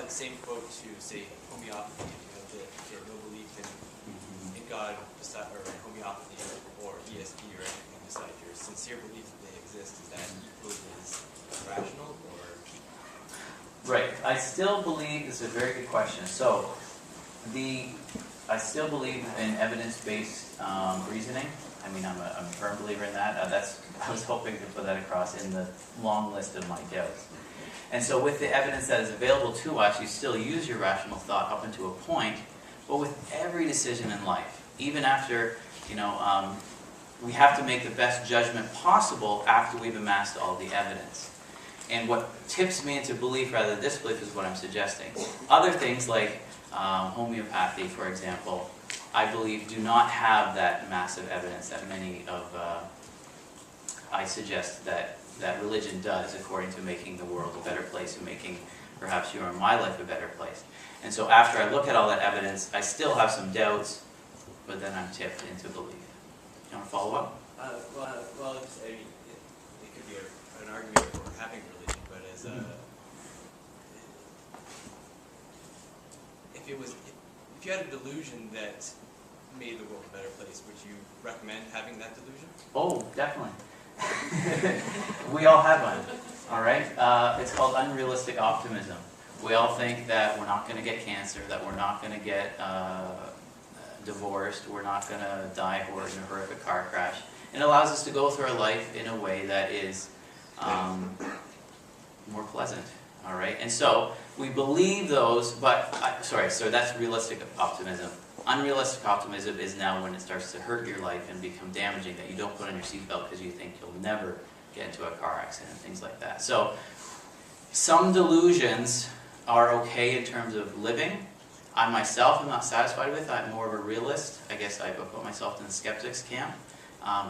the same quote to, say, homeopathy. If you have no belief in God, or homeopathy, or ESP, or anything besides your sincere belief that they exist, is that equally as rational, or? Right. I still believe, this is a very good question. So, I still believe in evidence-based reasoning. I mean, I'm a firm believer in that. I was hoping to put that across in the long list of my doubts. And so with the evidence that is available to us, you still use your rational thought up until a point, but with every decision in life, even after, we have to make the best judgment possible after we've amassed all the evidence. And what tips me into belief rather than disbelief is what I'm suggesting. Other things like homeopathy, for example, I believe do not have that massive evidence that many of, I suggest that religion does, according to making the world a better place and making perhaps your and my life a better place. And so after I look at all that evidence, I still have some doubts, but then I'm tipped into belief. You want to follow up? Well, it could be an argument for having religion, but as if you had a delusion that made the world a better place, would you recommend having that delusion? Oh, definitely. We all have one, all right? It's called unrealistic optimism. We all think that we're not going to get cancer, that we're not going to get divorced, we're not going to die in a horrific car crash. It allows us to go through our life in a way that is more pleasant, all right? And so we believe those, so that's realistic optimism. Unrealistic optimism is now when it starts to hurt your life and become damaging, that you don't put on your seatbelt because you think you'll never get into a car accident, things like that. So some delusions are okay in terms of living. I myself am not satisfied with. I'm more of a realist. I guess I put myself in the skeptics camp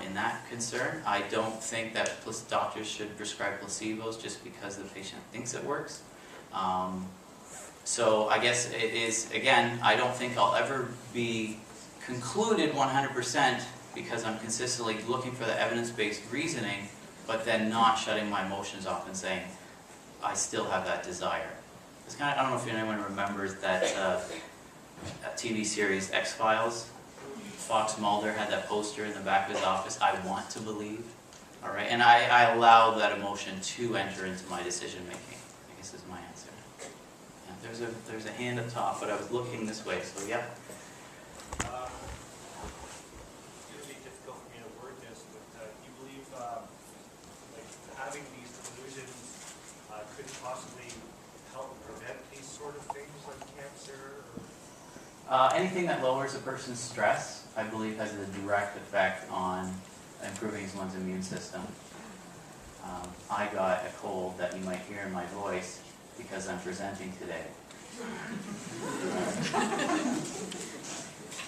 in that concern. I don't think that doctors should prescribe placebos just because the patient thinks it works. So I guess it is, again, I don't think I'll ever be concluded 100% because I'm consistently looking for the evidence-based reasoning, but then not shutting my emotions off and saying, I still have that desire. It's kind of, I don't know if anyone remembers that TV series X-Files. Fox Mulder had that poster in the back of his office, I want to believe. All right, and I allow that emotion to enter into my decision making, I guess is my answer. There's a hand up top, but I was looking this way, so yeah. It's going to be difficult for me to word this, but do you believe like having these delusions could possibly help prevent these sort of things like cancer? Anything that lowers a person's stress, I believe, has a direct effect on improving one's immune system. I got a cold that you might hear in my voice because I'm presenting today.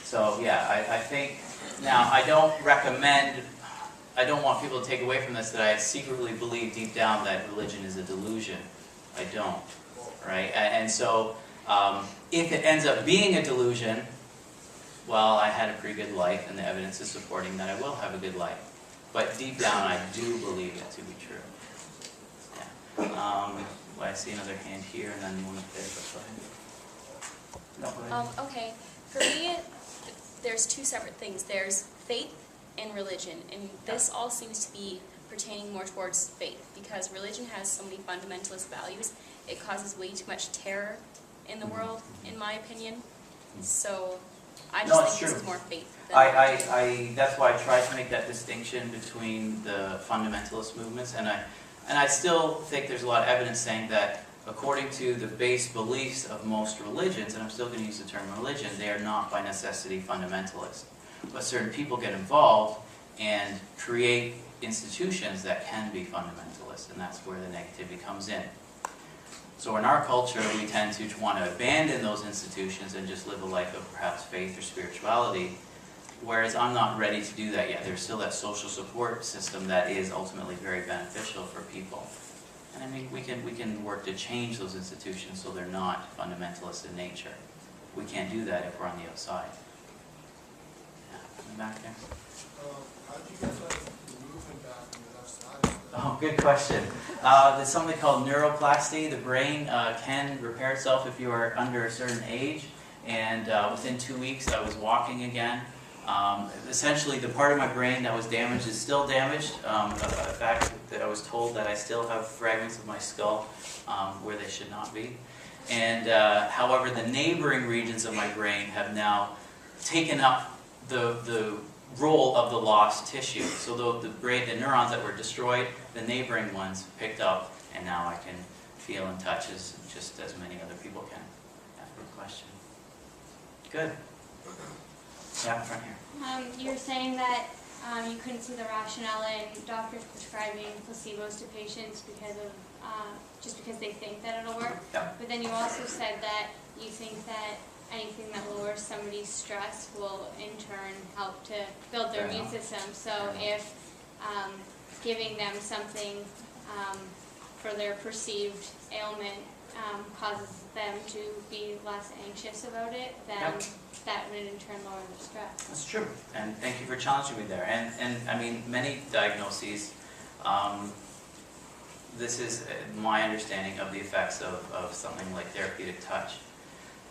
So yeah, I think, now I don't want people to take away from this that I secretly believe deep down that religion is a delusion. I don't, right? And so if it ends up being a delusion, well, I had a pretty good life and the evidence is supporting that I will have a good life. But deep down I do believe it to be true. Yeah. Well, I see another hand here and then one up there. Go ahead. No, go ahead. Okay, for me, there's two separate things. There's faith and religion, and this all seems to be pertaining more towards faith, because religion has so many fundamentalist values. It causes way too much terror in the world, in my opinion. So I just think this is more faith than religion. That's why I try to make that distinction between the fundamentalist movements, and I still think there's a lot of evidence saying that according to the base beliefs of most religions, and I'm still going to use the term religion, they are not by necessity fundamentalist. But certain people get involved and create institutions that can be fundamentalist, and that's where the negativity comes in. So in our culture, we tend to want to abandon those institutions and just live a life of perhaps faith or spirituality, whereas I'm not ready to do that yet. There's still that social support system that is ultimately very beneficial for people. And I mean, we can work to change those institutions so they're not fundamentalist in nature. We can't do that if we're on the outside. Yeah, in the back there. How do you guys like the movement back on the left side? Oh, good question. There's something called neuroplasty. The brain can repair itself if you are under a certain age, and within 2 weeks I was walking again. Essentially, the part of my brain that was damaged is still damaged. In fact, I was told that I still have fragments of my skull where they should not be. And however, the neighboring regions of my brain have now taken up the role of the lost tissue. So the neurons that were destroyed, the neighboring ones picked up, and now I can feel and touch just as many other people can. Yeah, good question. Good. Yeah, in front here. You were saying that you couldn't see the rationale in doctors prescribing placebos to patients because of just because they think that it'll work. Yep. But then you also said that you think that anything that lowers somebody's stress will in turn help to build their immune system. So if giving them something for their perceived ailment causes them to be less anxious about it, then that would in turn lower their stress. That's true, and thank you for challenging me there. And I mean, many diagnoses, this is my understanding of the effects of something like therapeutic touch,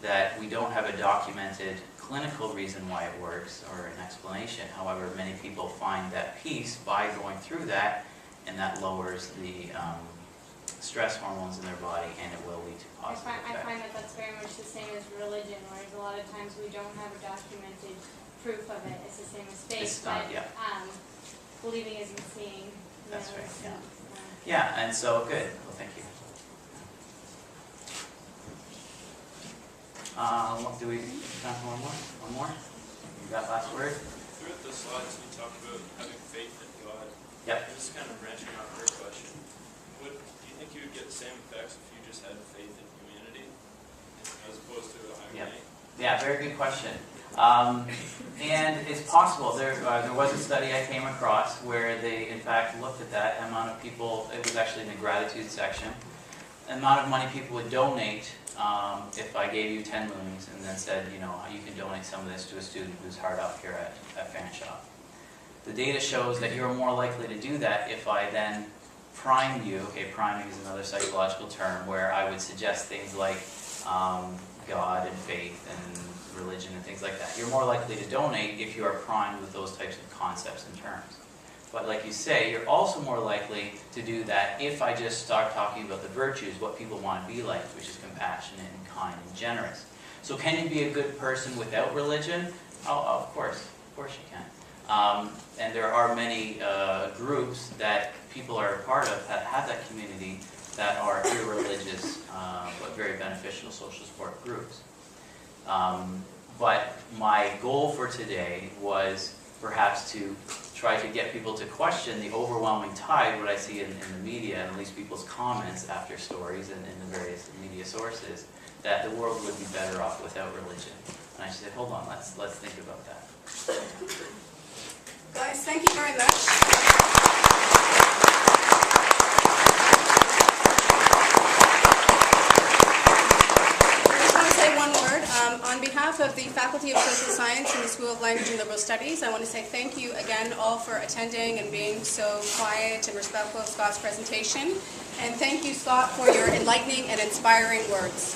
that we don't have a documented clinical reason why it works or an explanation. However, many people find that peace by going through that, and that lowers the stress hormones in their body, and it will lead to positive I effects. find that that's very much the same as religion, whereas a lot of times we don't have a documented proof of it. It's the same as faith, but believing isn't seeing. That's right, yeah. Yeah, and so, good. Well, thank you. Do we have time for one more? One more? You got last word? Throughout the slides, we talked about having faith in God. Yep. I'm just kind of branching off her question. Do you think you would get the same effects if you just had faith in humanity as opposed to a higher being? Yeah, very good question. And it's possible. There was a study I came across where they, in fact, looked at that amount of people. It was actually in the gratitude section. The amount of money people would donate if I gave you 10 moons and then said, you know, you can donate some of this to a student who's hard up here at Fanshawe. The data shows that you're more likely to do that if I then prime you. Okay, priming is another psychological term where I would suggest things like God and faith and religion and things like that. You're more likely to donate if you are primed with those types of concepts and terms. But like you say, you're also more likely to do that if I just start talking about the virtues, what people want to be like, which is compassionate and kind and generous. So can you be a good person without religion? Oh, of course you can. And there are many groups that people are a part of that have that community that are irreligious but very beneficial social support groups. But my goal for today was perhaps to try to get people to question the overwhelming tide, what I see in the media, and at least people's comments after stories and in the various media sources, that the world would be better off without religion. And I said, hold on, let's think about that. Guys, thank you very much. On behalf of the Faculty of Social Science in the School of Language and Liberal Studies, I want to say thank you again all for attending and being so quiet and respectful of Scott's presentation. And thank you, Scott, for your enlightening and inspiring words.